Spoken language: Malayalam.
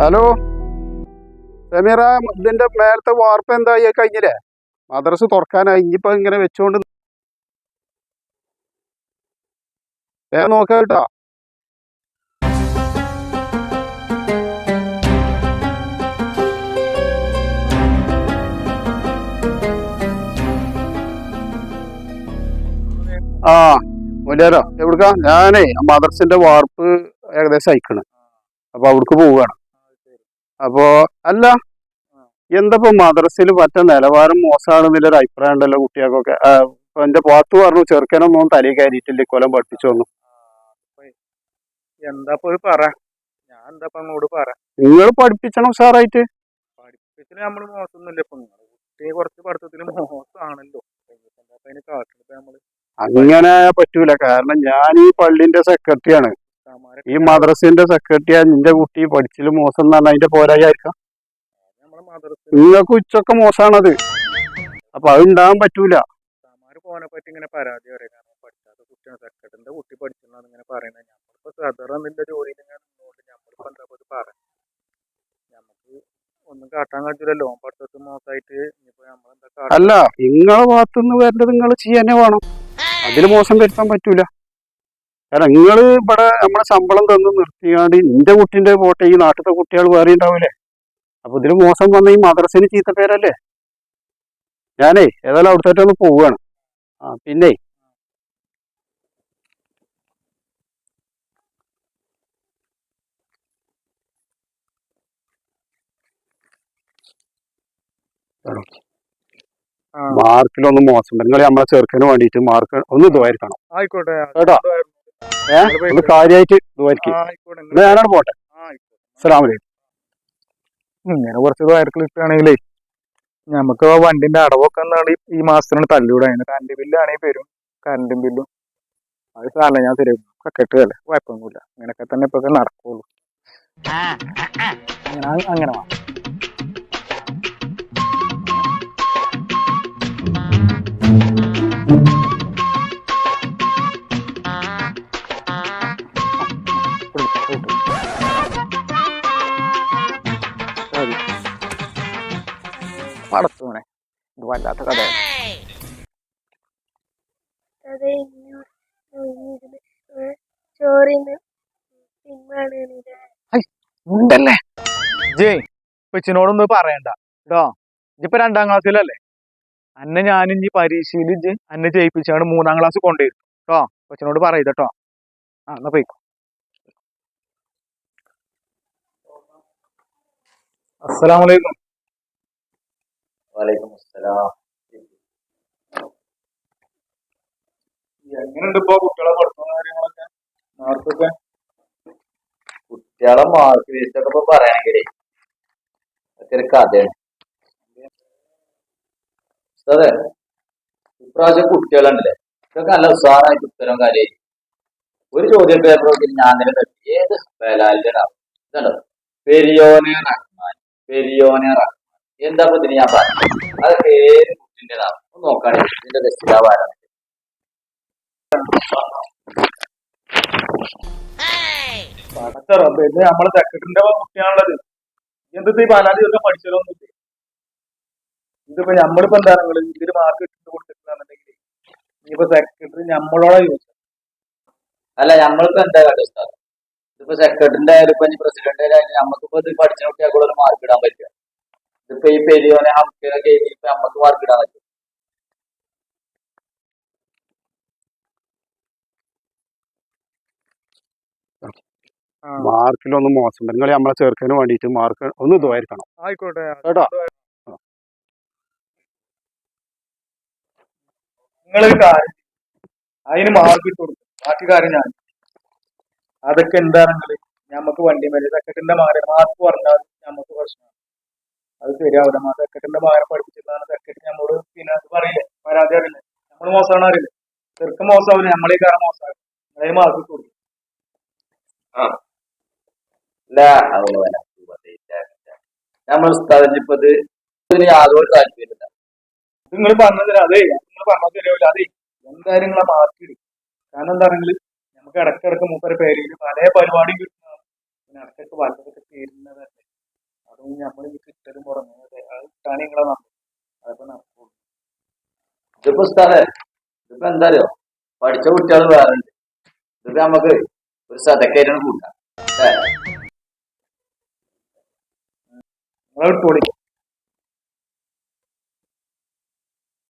ഹലോ സമീറ, ഇതിന്റെ മേലത്തെ വാർപ്പ് എന്തായി കഴിഞ്ഞില്ലേ? മദ്രസ് തുറക്കാനായി. ഇനിയിപ്പോ ഇങ്ങനെ വെച്ചോണ്ട് വേഗം നോക്കാം കേട്ടോ. ആ മുല്ലാരോ, എവിടുക്കാ? ഞാനേ മദ്രസിന്റെ വാർപ്പ് ഏകദേശം അയക്കണ്. അപ്പൊ അവിടേക്ക് പോവുകയാണ്. അപ്പോ അല്ല, എന്തപ്പോ മദ്രസയിൽ മറ്റേ നിലവാരം മോശമാണെന്നുള്ളൊരു അഭിപ്രായം ഉണ്ടല്ലോ കുട്ടികൾക്കൊക്കെ. ഇപ്പൊ എന്റെ പാത്തു പറഞ്ഞു ചെറുക്കനൊന്നും തലയിൽ കയറിയിട്ടില്ല, കൊല്ലം പഠിപ്പിച്ചു വന്നു. എന്താ പറ, ഞാൻ എന്താ അങ്ങോട്ട് പറ. നിങ്ങൾ പഠിപ്പിച്ചണം ഉഷാറായിട്ട്. പഠിപ്പിച്ചിട്ട് നമ്മള് മോശമൊന്നുമില്ല. ഇപ്പൊ കുട്ടിയെ കുറച്ച് പഠിത്തത്തില് മോശമാണല്ലോ. നമ്മള് അങ്ങനെ പറ്റൂല. കാരണം ഞാൻ ഈ പള്ളിന്റെ സെക്രട്ടറിയാണ്, ഈ മദ്രസിന്റെ സെക്രട്ടറിയാണ്. നിന്റെ കുട്ടി പഠിച്ചില് മോശം എന്ന് പറഞ്ഞാൽ അതിന്റെ പോരായിരിക്കാം. നിങ്ങൾക്ക് ഉച്ചൊക്കെ മോശമാണത്. അപ്പൊ അത് ഉണ്ടാകാൻ പറ്റൂല. പോനെ പറ്റി ഇങ്ങനെ പരാതി പറയാം. കാരണം പഠിക്കാത്ത കുട്ടിയാണ് സെക്രട്ടറിന്റെ കുട്ടി പഠിച്ചെന്നാണ് ഇങ്ങനെ പറയുന്നത്. നമ്മളിപ്പോ സദറിന്റെ ജോലിയിൽ നമ്മളിപ്പോ എന്താ പറയാം. നമുക്ക് ഒന്നും കാട്ടാൻ കഴിച്ചില്ലല്ലോ. പഠിത്തത്തിൽ മോശമായിട്ട് അല്ല, നിങ്ങളെ ഭാഗത്തുനിന്ന് വരേണ്ടത് നിങ്ങൾ ചെയ്യാനേ വേണം. അതിൽ മോശം വരുത്താൻ പറ്റൂല. കാരണം നിങ്ങൾ ഇവിടെ നമ്മളെ ശമ്പളം തന്ന് നിർത്തിയാണ്ട് നിന്റെ കുട്ടിന്റെ പോട്ടെ, ഈ നാട്ടിലത്തെ കുട്ടികൾ വേറെ ഉണ്ടാവൂലേ? അപ്പൊ ഇതിൽ മോശം വന്ന ഈ മദ്രസിന് ചീത്ത പേരല്ലേ? ഞാനേ ഏതായാലും അവിടുത്തെ ഒന്ന് പോവുകയാണ്. പിന്നെ മാർക്കിലൊന്നും മോശം നിങ്ങൾ നമ്മളെ ചെറുക്കന് വേണ്ടിയിട്ട് മാർക്ക് ഒന്ന് ഇതുവായിരിക്കണം. ആയിക്കോട്ടെ കേട്ടോ? ഒന്ന് കാര്യമായിട്ട് ഇതുവായിരിക്കും. ഞാനാണ് പോട്ടെ. അസ്സലാമു അലൈക്കും. ഇങ്ങനെ കുറച്ച് വയർക്ക് കിട്ടുകയാണെങ്കിലേ നമുക്ക് വണ്ടിന്റെ അടവൊക്കെ എന്നാണ് ഈ മാസത്തിനാണ് തള്ളിവിടാ. കറണ്ട് ബില്ലാണെങ്കിൽ വരും, കറണ്ടും ബില്ലും. അത് സാറല്ല, ഞാൻ തരും. കെട്ടുകയല്ലേ, കുഴപ്പമൊന്നുമില്ല. ഇങ്ങനെയൊക്കെ തന്നെ ഇപ്പൊ നടക്കുള്ളൂ. അങ്ങനെ പടത്തോനെ ഇത് വല്ലാത്ത കഥയാണ്. ഉണ്ടല്ലേ ജയ്, കൊച്ചിനോടൊന്നും പറയണ്ട കേട്ടോ. ഇജിപ്പോ 2ാം ക്ലാസ്സിലല്ലേ. അന്നെ ഞാനും ഈ പരീക്ഷയിൽ അന്നെ ജയിപ്പിച്ചാണ് 3ാം ക്ലാസ് കൊണ്ടുവരും കേട്ടോ. കൊച്ചിനോട് പറയരുത് കേട്ടോ. എന്നാ പോയിക്കോ. അസ്സലാമലൈക്കും. എങ്ങനെയുണ്ട് ഇപ്പൊ കുട്ടികളെ പഠിത്തവും കാര്യങ്ങളൊക്കെ, മാർക്കൊക്കെ? കുട്ടികളെ മാർക്ക് ലിസ്റ്റൊക്കെ ഇപ്പൊ പറയാണെങ്കിലേ ഒരു കഥയാണ്. അതെ, ഇപ്രാവശ്യം കുട്ടികളുണ്ടല്ലേ, ഇതൊക്കെ നല്ല ഉത്സാഹമായിട്ട് ഉത്തരം കാര്യമായി. ഒരു ചോദ്യം പേപ്പറൊക്കെ ഞാൻ തന്നെ തട്ടി. ഏത് ബലാലിനാവും ഇതുണ്ടോ, പെരിയോനെ റഹ്മാൻ, പെരിയോനെ റഹ്മാൻ. എന്താ ഇതിന് ഞാൻ പറഞ്ഞു? അതൊക്കെ ഏത് കുട്ടിൻ്റെതാവും ഒന്ന് നോക്കുകയാണെങ്കിൽ ഇതിന്റെ രക്ഷിതാവാരാണ്. നമ്മളെ സെക്രട്ടറിന്റെ കുട്ടിയാണുള്ളത്. എന്ത് ഈ പരാതി ഒക്കെ പഠിച്ചതൊന്നും ഇതിപ്പോ നമ്മളിപ്പോ എന്താ ഇതിന് മാർക്ക് ഇട്ടിട്ട് കൊടുത്തിട്ടുണ്ടെങ്കിൽ ഇനിയിപ്പോ സെക്രട്ടറി നമ്മളോടാ ചോദിച്ചു. അല്ല, നമ്മളിപ്പോ എന്താ കണ്ടത്? ഇതിപ്പോ സെക്രട്ടറിന്റെ ആയാലും ഇപ്പൊ പ്രസിഡന്റ് ആയാലും നമുക്കിപ്പോ ഇത് പഠിച്ച കുട്ടിയെ കൂടെ ഒരു മാർക്ക് ഇടാൻ പറ്റുക. ഇതിപ്പോ ഈ പെരിയോനെ ഹംപിയൊക്കെ എഴുതിയിപ്പോ നമുക്ക് മാർക്ക് ഇടാൻ പറ്റും? മാർക്കിലൊന്നും മോശം നിങ്ങൾ നമ്മളെ ചെറുക്കന് വേണ്ടിയിട്ട് മാർക്ക് ഒന്ന് ഇതുവായിരിക്കണം. ആയിക്കോട്ടെ കേട്ടോ? നിങ്ങളൊരു കാര്യം അതിന് മാർക്ക് ഇട്ട് കൊടുക്കും. ബാക്കി കാര്യം ഞാൻ അതൊക്കെ എന്താണെങ്കില് ഞമ്മക്ക് വണ്ടി മേലെ സെക്രട്ടറിന്റെ മകനെ മാർക്ക് പറഞ്ഞാൽ നമുക്ക് പ്രശ്നമാണ്. അത് ശരിയാവില്ല. സെക്രട്ടറിന്റെ മകനെ പഠിപ്പിച്ചിട്ടാണ് സെക്രട്ടറി നമ്മളോട് പിന്നെ അത് പറയില്ലേ, പരാതി അറിയില്ലേ, നമ്മൾ മോശമാണ് അറിയില്ലേ. ചെറുക്കം മോശമാവില്ല, നമ്മളീ കാരണം മോശമാകും. അതിന് മാർക്ക് ഇട്ട് കൊടുക്കും. നമ്മൾ സ്ഥലത്തിപ്പത് ഇതിന് യാതൊരു താല്പര്യമില്ല. നിങ്ങൾ പറഞ്ഞത് അതെ, നിങ്ങൾ പറഞ്ഞത് ശരിയാവില്ല. അതെ, എന്തായാലും നിങ്ങളെ മാർക്ക് ഇടും. കാരണം എന്താണെങ്കിൽ നമുക്ക് ഇടക്കിടക്ക് മൂപ്പരെ പേരിൽ പല പരിപാടിയും കിട്ടുന്നതാണ്. പിന്നെ ഇടക്കൊക്കെ വല്ലതൊക്കെ തീരുന്നതല്ലേ. അതും നമ്മൾ കിട്ടലും പുറമെ അത് കിട്ടാൻ നിങ്ങളെ നമ്പർ അതൊക്കെ നടക്കുള്ളൂ. ഇതിപ്പോ ഉസ്താദേ, ഇതിപ്പോ എന്താ അറിയോ, പഠിച്ച കുട്ടികൾ വേറെ ഉണ്ട്. ഇതിപ്പോ നമുക്ക് ഒരു സതക്കായിട്ടാണ് കൂട്ടാം. നിങ്ങളെ വിട്ടോളി.